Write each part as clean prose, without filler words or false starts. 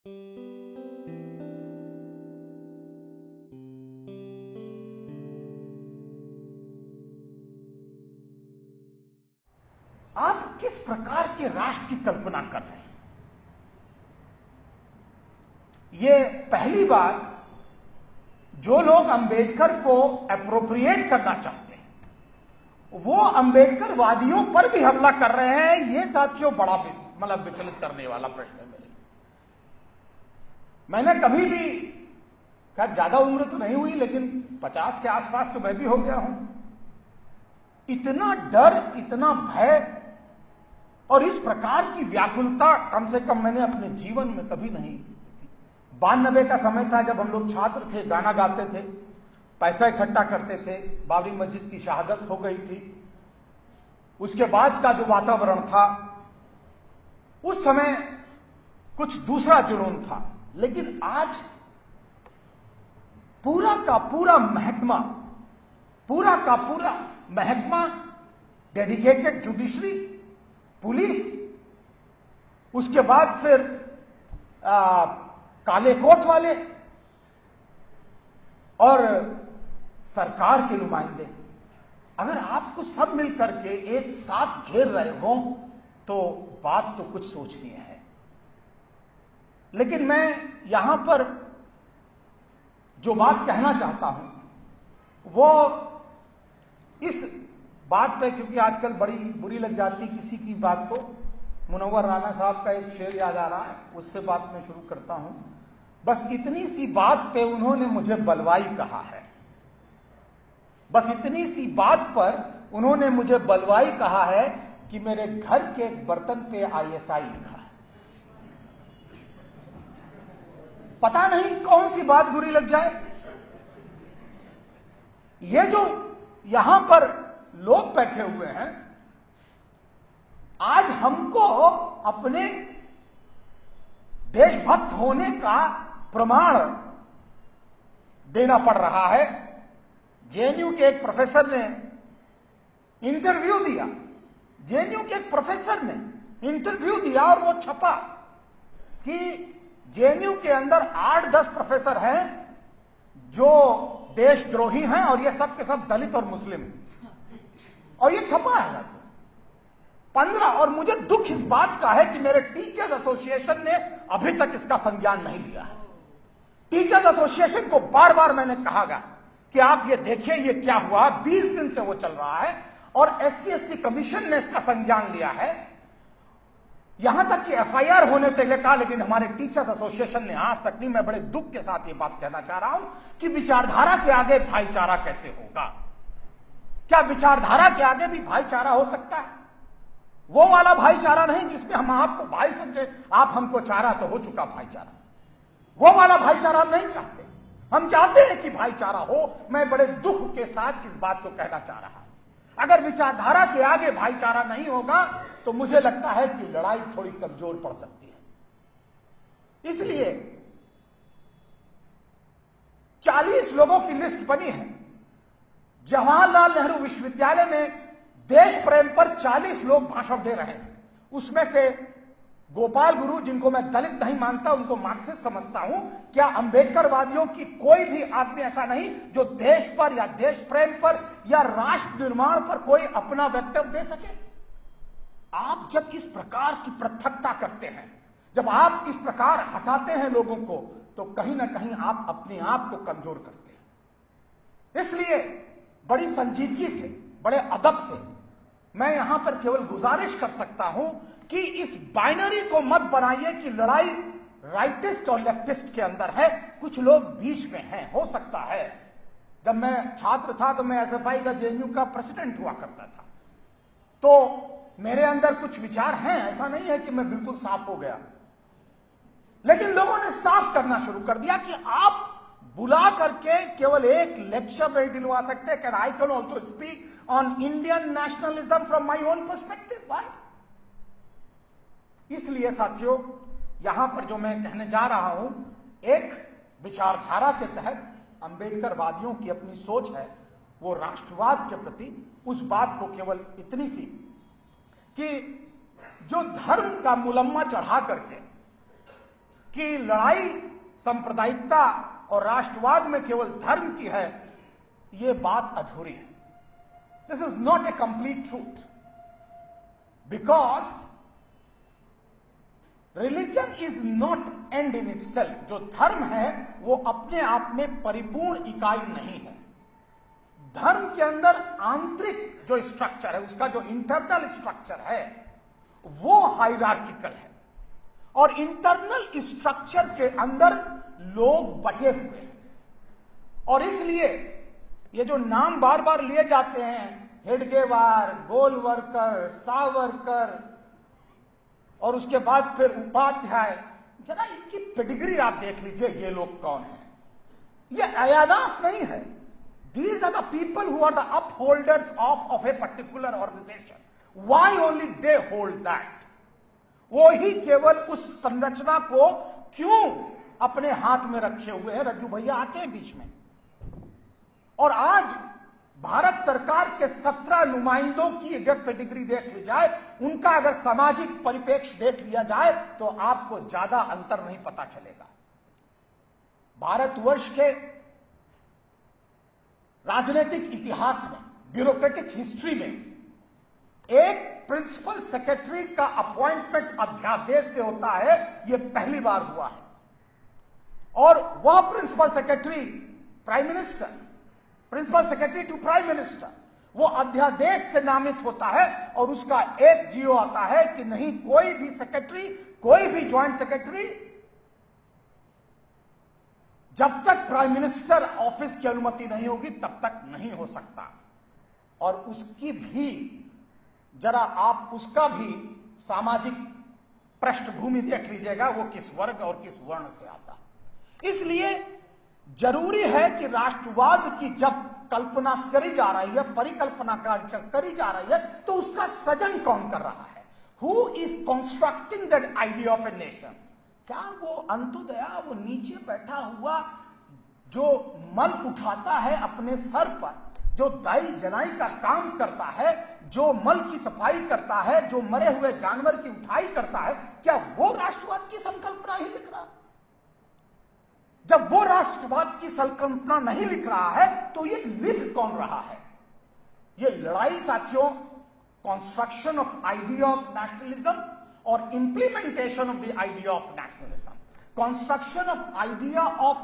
आप किस प्रकार के राष्ट्र की कल्पना कर रहे हैं? ये पहली बार जो लोग अंबेडकर को एप्रोप्रिएट करना चाहते हैं वो अंबेडकरवादियों पर भी हमला कर रहे हैं। ये साथियों बड़ा मतलब विचलित करने वाला प्रश्न है मेरे। मैंने कभी भी, खैर ज्यादा उम्र तो नहीं हुई लेकिन 50 के आसपास तो मैं भी हो गया हूं, इतना डर, इतना भय और इस प्रकार की व्याकुलता कम से कम मैंने अपने जीवन में कभी नहीं। 92 का समय था जब हम लोग छात्र थे, गाना गाते थे, पैसा इकट्ठा करते थे, बाबरी मस्जिद की शहादत हो गई थी। उसके बाद का जो वातावरण था उस समय कुछ दूसरा जुनून था, लेकिन आज पूरा का पूरा महकमा डेडिकेटेड जुडिशरी, पुलिस, उसके बाद फिर काले कोट वाले और सरकार के नुमाइंदे, अगर आपको सब मिलकर के एक साथ घेर रहे हो तो बात तो कुछ सोचनीय है। लेकिन मैं यहां पर जो बात कहना चाहता हूं वो इस बात पे, क्योंकि आजकल बड़ी बुरी लग जाती किसी की बात को, मुनव्वर राना साहब का एक शेर याद आ रहा है, उससे बात मैं शुरू करता हूं। बस इतनी सी बात पे उन्होंने मुझे बलवाई कहा है, बस इतनी सी बात पर उन्होंने मुझे बलवाई कहा है कि मेरे घर के एक बर्तन पे ISI लिखा है। पता नहीं कौन सी बात बुरी लग जाए। ये जो यहां पर लोग बैठे हुए हैं, आज हमको अपने देशभक्त होने का प्रमाण देना पड़ रहा है। JNU के एक प्रोफेसर ने इंटरव्यू दिया, JNU के एक प्रोफेसर ने इंटरव्यू दिया और वो छपा कि JNU के अंदर 8-10 प्रोफेसर हैं जो देशद्रोही हैं और ये सब के सब दलित और मुस्लिम हैं, और ये छपा है 15। और मुझे दुख इस बात का है कि मेरे टीचर्स एसोसिएशन ने अभी तक इसका संज्ञान नहीं लिया है। टीचर्स एसोसिएशन को बार बार मैंने कहा कि आप ये देखिए ये क्या हुआ, 20 दिन से वो चल रहा है और SC/ST कमीशन ने इसका संज्ञान लिया है, यहां तक कि FIR होने तक लिखा, लेकिन हमारे टीचर्स एसोसिएशन ने आज तक नहीं। मैं बड़े दुख के साथ ये बात कहना चाह रहा हूं कि विचारधारा के आगे भाईचारा कैसे होगा? क्या विचारधारा के आगे भी भाईचारा हो सकता है? वो वाला भाईचारा नहीं जिसमें हम आपको भाई समझे, आप हमको चारा, तो हो चुका भाईचारा। वो वाला भाईचारा हम नहीं चाहते। हम चाहते हैं कि भाईचारा हो। मैं बड़े दुख के साथ इस बात को कहना चाह रहा हूं। अगर विचारधारा के आगे भाईचारा नहीं होगा तो मुझे लगता है कि लड़ाई थोड़ी कमजोर पड़ सकती है। इसलिए 40 लोगों की लिस्ट बनी है। जवाहरलाल नेहरू विश्वविद्यालय में देश प्रेम पर 40 लोग भाषण दे रहे हैं। उसमें से गोपाल गुरु, जिनको मैं दलित नहीं मानता, उनको मार्क्सिस्ट समझता हूं, क्या अंबेडकरवादियों की कोई भी आदमी ऐसा नहीं जो देश पर या देश प्रेम पर या राष्ट्र निर्माण पर कोई अपना वक्तव्य दे सके? आप जब इस प्रकार की पृथकता करते हैं, जब आप इस प्रकार हटाते हैं लोगों को, तो कहीं ना कहीं आप अपने आप को कमजोर करते हैं। इसलिए बड़ी संजीदगी से, बड़े अदब से मैं यहां पर केवल गुजारिश कर सकता हूं कि इस बाइनरी को मत बनाइए कि लड़ाई राइटिस्ट और लेफ्टिस्ट के अंदर है, कुछ लोग बीच में हैं। हो सकता है जब मैं छात्र था तो मैं SFI का JNU का प्रेसिडेंट हुआ करता था, तो मेरे अंदर कुछ विचार हैं, ऐसा नहीं है कि मैं बिल्कुल साफ हो गया। लेकिन लोगों ने साफ करना शुरू कर दिया कि आप बुला करके केवल एक लेक्चर नहीं दिलवा सकते। Can I can also speak on Indian nationalism from my own perspective? Why? इसलिए साथियों, यहां पर जो मैं कहने जा रहा हूं, एक विचारधारा के तहत अंबेडकरवादियों की अपनी सोच है, वो राष्ट्रवाद के प्रति उस बात को केवल इतनी सी कि जो धर्म का मुलम्मा चढ़ा करके कि लड़ाई सांप्रदायिकता और राष्ट्रवाद में केवल धर्म की है, यह बात अधूरी है। This is not a complete truth, because religion is not and in itself. जो धर्म है वो अपने आप में परिपूर्ण इकाई नहीं है। धर्म के अंदर आंतरिक जो स्ट्रक्चर है, उसका जो इंटरनल स्ट्रक्चर है वो हायरार्किकल है, और इंटरनल स्ट्रक्चर के अंदर लोग बटे हुए हैं। और इसलिए ये जो नाम बार बार लिए जाते हैं, हेडगेवार, गोलवरकर, सावरकर और उसके बाद फिर उपाध्याय, जरा इनकी पेडिग्री आप देख लीजिए, ये लोग कौन है। ये अयादास नहीं है। These are the people who are the upholders of a particular organization. Why only they hold that? वो ही केवल उस संरचना को क्यों अपने हाथ में रखे हुए हैं। रज्जू भैया आते हैं बीच में, और आज भारत सरकार के 17 नुमाइंदों की अगर पेडिग्री देख ली जाए, उनका अगर सामाजिक परिप्रेक्ष्य देख लिया जाए, तो आपको ज्यादा अंतर नहीं पता चलेगा। भारतवर्ष के राजनीतिक इतिहास में, ब्यूरोक्रेटिक हिस्ट्री में, एक प्रिंसिपल सेक्रेटरी का अपॉइंटमेंट अध्यादेश से होता है, यह पहली बार हुआ है। और वह principal secretary prime minister, principal secretary to prime minister, वो अध्यादेश से नामित होता है, और उसका एक जीओ आता है कि नहीं, कोई भी सेक्रेटरी, कोई भी ज्वाइंट सेक्रेटरी जब तक प्राइम मिनिस्टर ऑफिस की अनुमति नहीं होगी तब तक नहीं हो सकता। और उसकी भी जरा आप उसका भी सामाजिक पृष्ठभूमि देख लीजिएगा, वो किस वर्ग और किस वर्ण से आता है। इसलिए जरूरी है कि राष्ट्रवाद की जब कल्पना करी जा रही है, परिकल्पना करी जा रही है, तो उसका सृजन कौन कर रहा है? Who is constructing that idea of a nation? क्या वो अंतोदया, वो नीचे बैठा हुआ जो मल उठाता है अपने सर पर, जो दाई जनाई का काम करता है, जो मल की सफाई करता है, जो मरे हुए जानवर की उठाई करता है, क्या वो राष्ट्रवाद की संकल्पना ही लिख रहा? जब वो राष्ट्रवाद की संकल्पना नहीं लिख रहा है, तो ये लिख कौन रहा है? ये लड़ाई साथियों, construction of idea of nationalism और implementation of the idea of nationalism, construction of idea of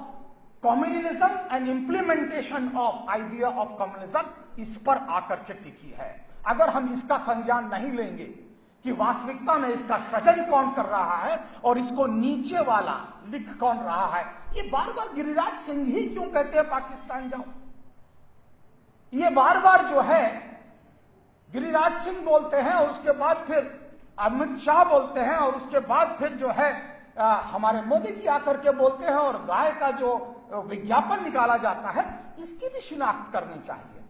communalism and implementation of idea of communalism, इस पर आकर के टिकी है। अगर हम इसका संज्ञान नहीं लेंगे कि वास्तविकता में इसका सृजन कौन कर रहा है और इसको नीचे वाला लिख कौन रहा है, ये बार बार गिरिराज सिंह ही क्यों कहते हैं पाकिस्तान जाओ? ये बार बार जो है गिरिराज सिंह बोलते हैं, और उसके बाद फिर अमित शाह बोलते हैं, और उसके बाद फिर जो है हमारे मोदी जी आकर के बोलते हैं, और गाय का जो विज्ञापन निकाला जाता है, इसकी भी शिनाख्त करनी चाहिए।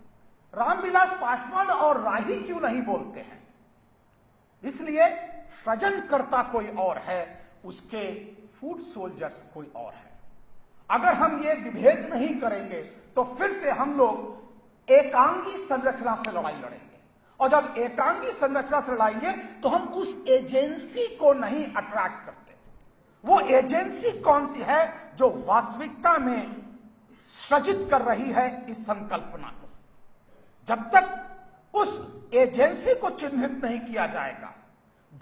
रामविलास पासवान और राही क्यों नहीं बोलते हैं? इसलिए सृजनकर्ता कोई और है, उसके फूड सोल्जर्स कोई और है। अगर हम ये विभेद नहीं करेंगे तो फिर से हम लोग एकांगी संरचना से लड़ाई लड़ेंगे, और जब एकांगी संरचना से लड़ाएंगे तो हम उस एजेंसी को नहीं अट्रैक्ट करते। वो एजेंसी कौन सी है जो वास्तविकता में सृजित कर रही है इस संकल्पना को? जब तक उस एजेंसी को चिन्हित नहीं किया जाएगा,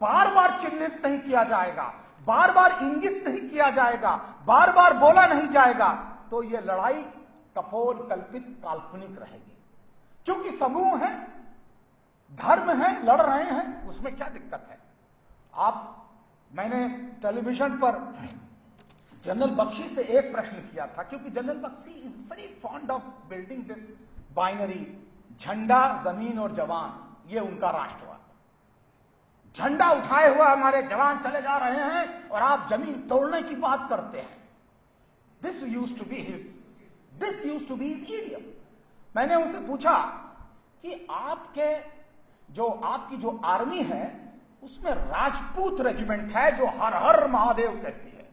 बार बार चिन्हित नहीं किया जाएगा, बार बार इंगित नहीं किया जाएगा, बार बार बोला नहीं जाएगा, तो यह लड़ाई कपोल कल्पित काल्पनिक रहेगी। क्योंकि समूह है, धर्म है, लड़ रहे हैं, उसमें क्या दिक्कत है? मैंने टेलीविजन पर जनरल बख्शी से एक प्रश्न किया था, क्योंकि general Bakshi is very fond of building this binary, झंडा, जमीन और जवान, ये उनका राष्ट्रवाद। झंडा उठाए हुआ हमारे जवान चले जा रहे हैं और आप जमीन तोड़ने की बात करते हैं। This used to be his idiom. मैंने उनसे पूछा कि आपकी जो आर्मी है उसमें राजपूत रेजिमेंट है जो हर हर महादेव कहती है,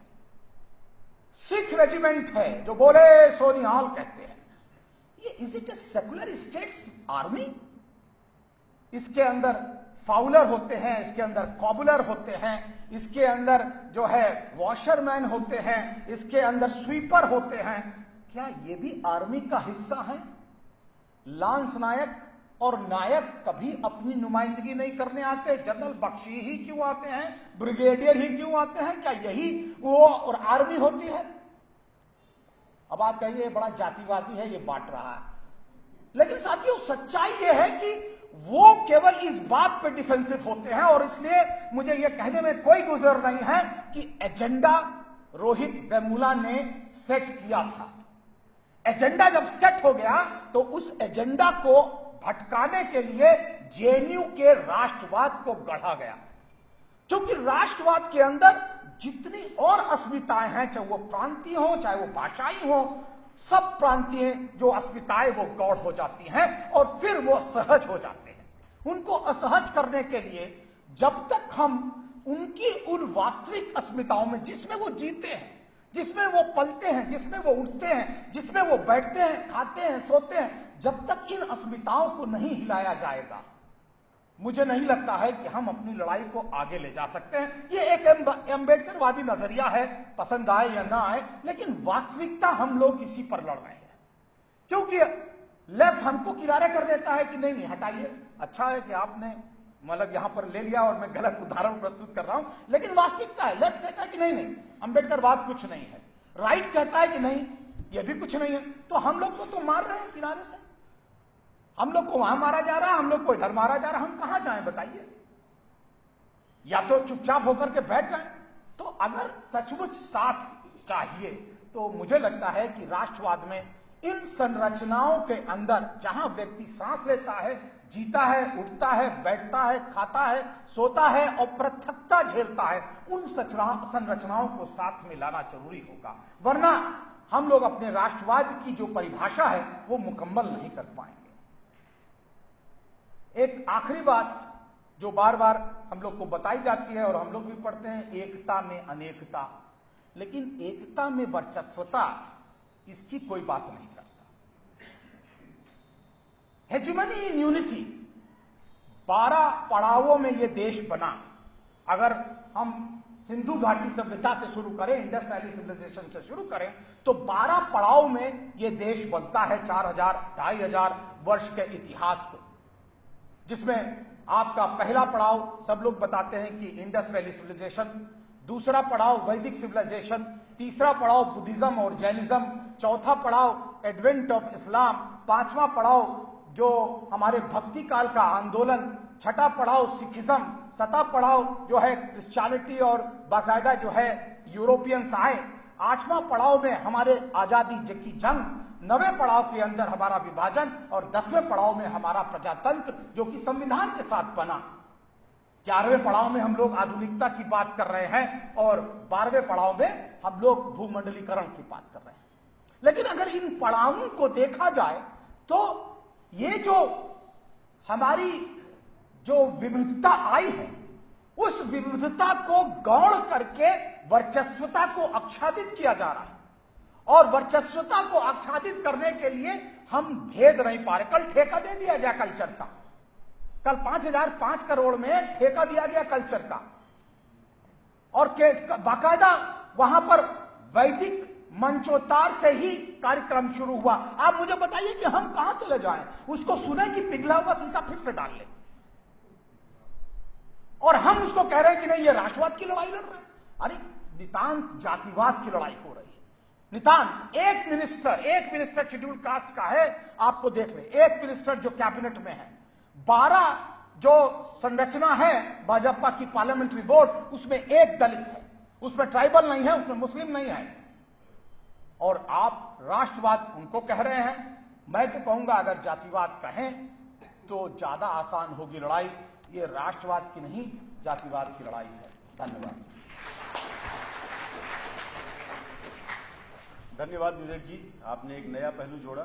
सिख रेजिमेंट है जो बोले सोनिहाल कहते हैं, ये is it a secular states army? इसके अंदर फाउलर होते हैं, इसके अंदर कॉबुलर होते हैं, इसके अंदर जो है वॉशरमैन होते हैं, इसके अंदर स्वीपर होते हैं। क्या ये भी आर्मी का हिस्सा है? लांस नायक और नायक कभी अपनी नुमाइंदगी नहीं करने आते? जनरल बख्शी ही क्यों आते हैं? ब्रिगेडियर ही क्यों आते हैं? क्या यही वो और आर्मी होती है? अब आप कहिए बड़ा जातिवादी है, ये बांट रहा है, लेकिन साथियों सच्चाई ये है कि वो केवल इस बात पे डिफेंसिव होते हैं। और इसलिए मुझे ये कहने में कोई गुजर नहीं है कि एजेंडा रोहित वेमुला ने सेट किया था। एजेंडा जब सेट हो गया तो उस एजेंडा को भटकाने के लिए जेएनयू के राष्ट्रवाद को गढ़ा गया, क्योंकि राष्ट्रवाद के अंदर जितनी और अस्मिताएं हैं, चाहे वो प्रांतीय हो चाहे वो भाषाई हो, सब प्रांतीय जो अस्मिताएं वो गौड़ हो जाती हैं और फिर वो सहज हो जाते हैं। उनको असहज करने के लिए जब तक हम उनकी उन वास्तविक अस्मिताओं में, जिसमें वो जीते हैं, जिसमें वो पलते हैं, जिसमें वो उठते हैं, जिसमें वो बैठते हैं, खाते हैं, सोते हैं, जब तक इन अस्मिताओं को नहीं हिलाया जाएगा, मुझे नहीं लगता है कि हम अपनी लड़ाई को आगे ले जा सकते हैं। ये एक अम्बेडकरवादी नजरिया है, पसंद आए या ना आए, लेकिन वास्तविकता हम लोग इसी पर लड़ रहे हैं। क्योंकि लेफ्ट हमको किनारे कर देता है कि नहीं नहीं हटाइए। अच्छा है कि आपने मतलब यहां पर ले लिया और मैं गलत उदाहरण प्रस्तुत कर रहा हूं, लेकिन वास्तविकता है। लेफ्ट कहता है कि नहीं नहीं अम्बेडकरवाद कुछ नहीं है, राइट कहता है कि नहीं ये भी कुछ नहीं है, तो हम लोग को तो मार रहे हैं किनारे से। हम लोग को वहां मारा जा रहा है, हम लोग को इधर मारा जा रहा है, हम कहां जाएं बताइए? या तो चुपचाप होकर के बैठ जाएं। तो अगर सचमुच साथ चाहिए तो मुझे लगता है कि राष्ट्रवाद में इन संरचनाओं के अंदर जहां व्यक्ति सांस लेता है, जीता है, उठता है, बैठता है, खाता है, सोता है और पृथकता झेलता है, उन संरचनाओं को साथ में लाना जरूरी होगा, वरना हम लोग अपने राष्ट्रवाद की जो परिभाषा है वो मुकम्मल नहीं कर पाएंगे। एक आखिरी बात जो बार बार हम लोग को बताई जाती है और हम लोग भी पढ़ते हैं, एकता में अनेकता, लेकिन एकता में वर्चस्वता, इसकी कोई बात नहीं करता। हेजेमनी इन यूनिटी 12 पड़ावों में यह देश बना। अगर हम सिंधु घाटी सभ्यता से शुरू करें, इंडस वैली सिविलाइजेशन से शुरू करें, तो 12 पड़ाव में यह देश बनता है 4000-2500 वर्ष के इतिहास को, जिसमें आपका पहला पड़ाव सब लोग बताते हैं कि इंडस वैली सिविलाइजेशन, दूसरा पड़ाव वैदिक सिविलाइजेशन, तीसरा पड़ाव बुद्धिज्म और जैनिज्म, चौथा पड़ाव एडवेंट ऑफ इस्लाम, पांचवा पड़ाव जो हमारे भक्ति काल का आंदोलन, छठा पड़ाव सिखिज्म, सातवां पड़ाव जो है क्रिश्चियनिटी और बाकायदा जो है यूरोपियंस आए, आठवां पड़ाव में हमारे आजादी की जंग, 9वें पड़ाव के अंदर हमारा विभाजन और 10वें पड़ाव में हमारा प्रजातंत्र जो कि संविधान के साथ बना। 11वें पड़ाव में हम लोग आधुनिकता की बात कर रहे हैं और 12वें पड़ाव में हम लोग भूमंडलीकरण की बात कर रहे हैं। लेकिन अगर इन पड़ावों को देखा जाए तो ये जो हमारी जो विविधता आई है, उस विविधता को गौण करके वर्चस्वता को आच्छादित किया जा रहा है, और वर्चस्वता को आच्छादित करने के लिए हम भेद नहीं पा रहे। कल ठेका दे दिया गया कल्चर का, कल 5 करोड़ में ठेका दिया गया कल्चर का, और बाकायदा वहां पर वैदिक मंचोतार से ही कार्यक्रम शुरू हुआ। आप मुझे बताइए कि हम कहां चले जाएं? उसको सुने कि पिघला हुआ शीशा फिर से डाल ले, और हम उसको कह रहे हैं कि नहीं ये राष्ट्रवाद की लड़ाई लड़ रहे हैं। अरे नितांत जातिवाद की लड़ाई हो रही है, नितांत। एक मिनिस्टर शेड्यूल कास्ट का है, आपको देख ले, एक मिनिस्टर जो कैबिनेट में है, 12 जो संरचना है भाजपा की पार्लियामेंट्री बोर्ड, उसमें एक दलित है, उसमें ट्राइबल नहीं है, उसमें मुस्लिम नहीं है, और आप राष्ट्रवाद उनको कह रहे हैं। मैं तो कहूंगा अगर जातिवाद कहें तो ज्यादा आसान होगी लड़ाई। ये राष्ट्रवाद की नहीं, जातिवाद की लड़ाई है। धन्यवाद। धन्यवाद विवेक जी, आपने एक नया पहलू जोड़ा।